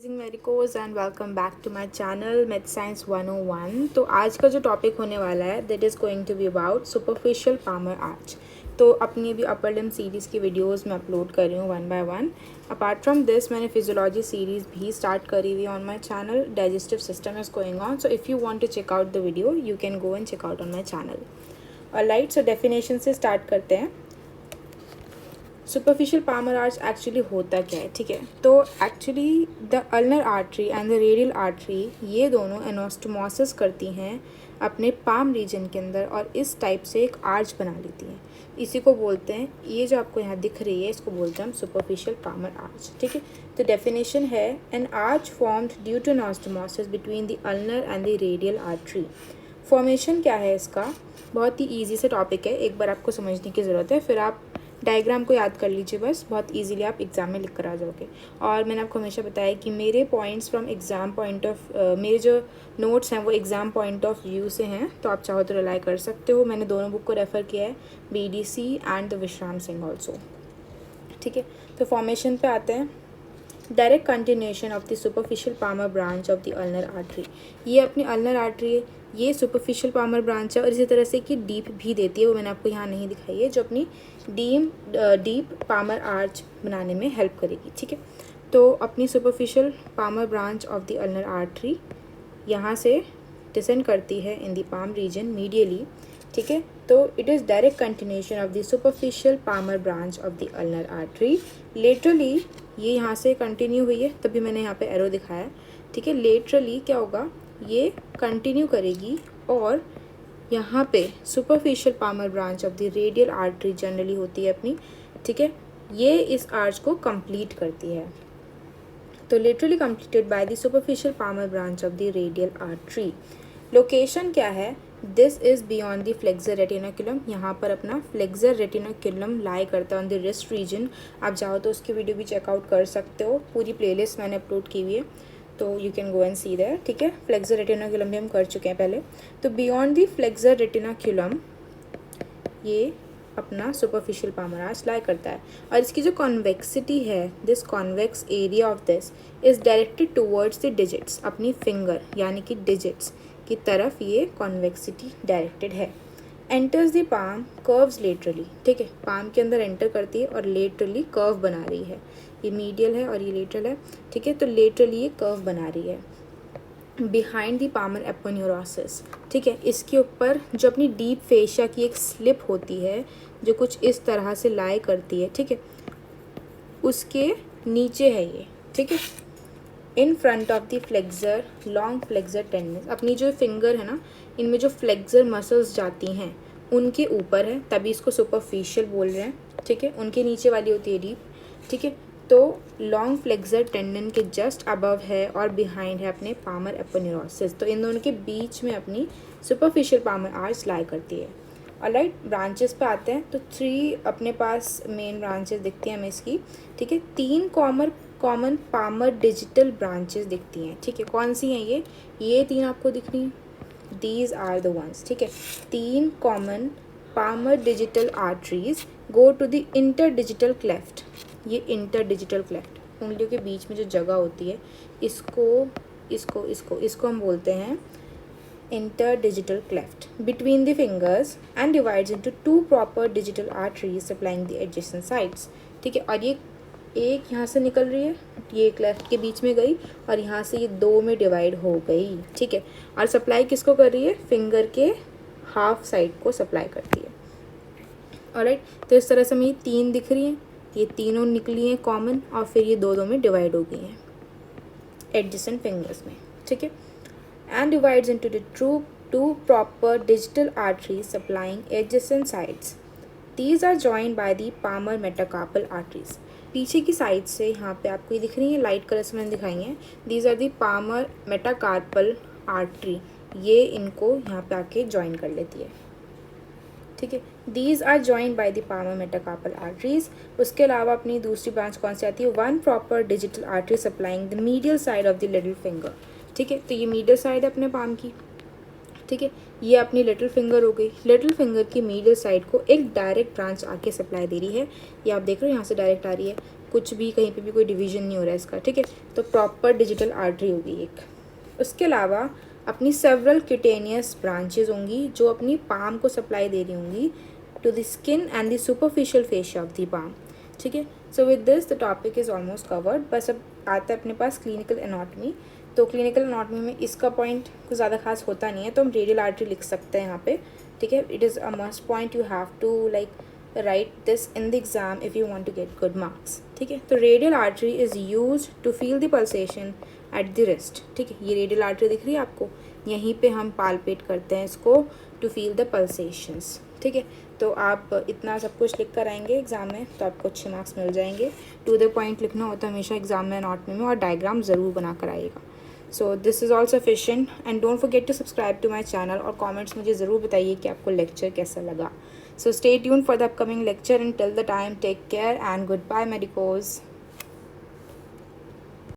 मेरिकोज and welcome back to my channel math science 101। तो आज का जो टॉपिक होने वाला है that is going to be about superficial palmar arch. तो अपनी भी अपर लिम्ब सीरीज़ की वीडियोस मैं अपलोड कर रही हूँ one by one. Apart from this मैंने फिजियोलॉजी सीरीज़ भी स्टार्ट करी हुई on my channel. Digestive system is going on, so if you want to check out the video you can go and check out on my channel. Alright, so definition से start करते हैं। Superficial palmar arch actually होता क्या है, ठीक है। तो actually the ulnar artery and the radial artery ये दोनों एनास्टोमोसिस करती हैं अपने पाम रीजन के अंदर और इस टाइप से एक आर्च बना लेती हैं। इसी को बोलते हैं, ये जो आपको यहाँ दिख रही है इसको बोलते हैं हम सुपरफिशियल पामर आर्च, ठीक है। तो डेफिनेशन है an arch formed due to anastomosis between the ulnar and the radial artery. Formation क्या है इसका, बहुत ही ईजी से टॉपिक है, एक बार आपको समझने की ज़रूरत है, फिर आप डायग्राम को याद कर लीजिए, बस बहुत इजीली आप एग्ज़ाम में लिख कर आ जाओगे। और मैंने आपको हमेशा बताया कि मेरे points from exam point of मेरे जो नोट्स हैं वो एग्ज़ाम पॉइंट ऑफ व्यू से हैं, तो आप चाहो तो रिलाई कर सकते हो। मैंने दोनों बुक को रेफ़र किया है, BDC एंड द विश्राम सिंह ऑल्सो, ठीक है। तो फॉर्मेशन पे आते हैं। Direct continuation of the superficial palmar branch of the ulnar artery. ये अपनी अल्नर आर्टरी है, ये सुपरफिशियल पामर ब्रांच है और इसी तरह से कि डीप भी देती है, वो मैंने आपको यहाँ नहीं दिखाई है, जो अपनी डीप पामर आर्च बनाने में हेल्प करेगी, ठीक है। तो अपनी superficial palmar branch of the ulnar artery यहाँ से डिसेंड करती है in the palm region medially, ठीक है। तो it is direct continuation of the superficial palmar branch of the ulnar artery. Laterally ये यहाँ से कंटिन्यू हुई है, तभी मैंने यहाँ पे एरो दिखाया है, ठीक है। लेटरली क्या होगा, ये कंटिन्यू करेगी और यहाँ पे superficial palmar branch of the radial artery generally होती है अपनी, ठीक है, ये इस आर्च को कंप्लीट करती है। तो laterally completed by the superficial palmar branch of the radial artery. Location क्या है, this is beyond the flexor retinaculum. यहाँ पर अपना फ्लेक्सर रेटिनोकुलम लाई करता है ऑन द रिस्ट रीजन। आप चाहो तो उसकी वीडियो भी चेकआउट कर सकते हो, पूरी प्लेलिस्ट मैंने अपलोड की हुई है, तो you can go and see there, ठीक है। फ्लेक्सर रेटिनोकुलम भी हम कर चुके हैं पहले। तो बियॉन्ड द फ्लेक्सर रेटिनोकुलम ये अपना सुपरफिशियल पामर आर्च लाई करता है और इसकी जो कॉन्वेक्सिटी है, this convex area of this is directed towards the digits, अपनी फिंगर यानी कि डिजिट्स की तरफ ये कॉन्वेक्सिटी डायरेक्टेड है। Enters the palm curves laterally, ठीक है, पाम के अंदर एंटर करती है और लेटरली कर्व बना रही है। ये मीडियल है और ये लेटरल है, ठीक है। तो लेटरली ये कर्व बना रही है बिहाइंड द पामर एपोन्यूरोसिस, ठीक है। इसके ऊपर जो अपनी डीप फेशिया की एक स्लिप होती है जो कुछ इस तरह से लाई करती है, ठीक है, उसके नीचे है ये, ठीक है। In front of the flexor long flexor tendons, अपनी जो फिंगर है ना, इनमें जो फ्लेक्सर मसल्स जाती हैं उनके ऊपर है, तभी इसको सुपरफिशियल बोल रहे हैं, ठीक है। उनके नीचे वाली होती है डीप, ठीक है। तो लॉन्ग फ्लेक्सर टेंडन के जस्ट अबव है और बिहाइंड है अपने पामर एपोन्यूरोसिस। तो इन दोनों के बीच में अपनी सुपरफिशियल पामर आर्च लाई करती है। ऑलराइट, ब्रांचेस पे आते हैं। तो 3 अपने पास मेन ब्रांचेस दिखती हैं हमें इसकी, ठीक है। 3 कॉमन पामर डिजिटल ब्रांचेस दिखती हैं, ठीक है। कौन सी हैं ये 3 आपको दिख रही हैं, दीज आर द वंस, ठीक है। 3 common palmar digital arteries go to the inter digital cleft. ये इंटर डिजिटल क्लेफ्ट उंगलियों के बीच में जो जगह होती है, इसको हम बोलते हैं inter digital cleft between the fingers and divides into 2 proper digital arteries supplying the adjacent sides, ठीक है। और ये एक यहाँ से निकल रही है, ये क्लेफ्ट के बीच में गई और यहाँ से ये 2 में डिवाइड हो गई, ठीक है। और सप्लाई किसको कर रही है, फिंगर के हाफ साइड को सप्लाई करती है। ऑलराइट, तो इस तरह से हमें ये 3 दिख रही हैं, ये तीनों निकली हैं कॉमन और फिर ये 2 में डिवाइड हो गई हैं एडजेसेंट फिंगर्स में, ठीक है। And divides into the two proper digital arteries supplying adjacent sides. These are joined by the palmar metacarpal arteries. पीछे की साइड से यहाँ पे आपको ये दिख रही है, लाइट कलर से मैंने दिखाई हैं, these are the palmar metacarpal artery, ये इनको यहाँ पे आके ज्वाइन कर लेती है, ठीक है। These are joined by the palmar metacarpal arteries. उसके अलावा अपनी दूसरी ब्रांच कौन सी आती है, 1 proper digital artery supplying the medial side of the little finger, ठीक है। तो ये मीडियल साइड है अपने पाम की, ठीक है। ये अपनी लिटिल फिंगर हो गई, लिटिल फिंगर की मीडियल साइड को एक डायरेक्ट ब्रांच आके सप्लाई दे रही है, ये आप देख रहे हो यहाँ से डायरेक्ट आ रही है। कुछ भी कहीं पे भी कोई डिवीजन नहीं हो रहा है इसका, ठीक है। तो प्रॉपर डिजिटल आर्टरी होगी एक। उसके अलावा अपनी सेवरल क्यूटेनियस ब्रांचेज होंगी जो अपनी पाम को सप्लाई दे रही होंगी to the skin and the superficial fascia of the palm, ठीक है। So with this the topic is almost covered. बस अब आता है अपने पास क्लिनिकल एनाटॉमी। तो क्लिनिकल एनाटॉमी में इसका पॉइंट कुछ ज़्यादा खास होता नहीं है, तो हम रेडियल आर्टरी लिख सकते हैं यहाँ पे, ठीक है। It is a must point, you have to like write this in the exam if you want to get good marks, ठीक है। तो radial artery is use to feel the pulsation at the wrist, ठीक है। ये radial artery दिख रही है आपको, यहीं पे हम पालपेट करते हैं इसको टू फील द पल्सेशंस, ठीक है। तो आप इतना सब कुछ लिख कर आएंगे एग्ज़ाम में तो आपको अच्छे मार्क्स मिल जाएंगे। टू द पॉइंट लिखना होता है हमेशा एग्ज़ाम में एनाटॉमी में, और डायग्राम ज़रूर बना कर आइएगा। So this is all sufficient and don't forget to subscribe to my channel, और कमेंट्स मुझे ज़रूर बताइए कि आपको लेक्चर कैसा लगा। So stay tune for the upcoming lecture, and till the time take care and goodbye मेडिकोज़।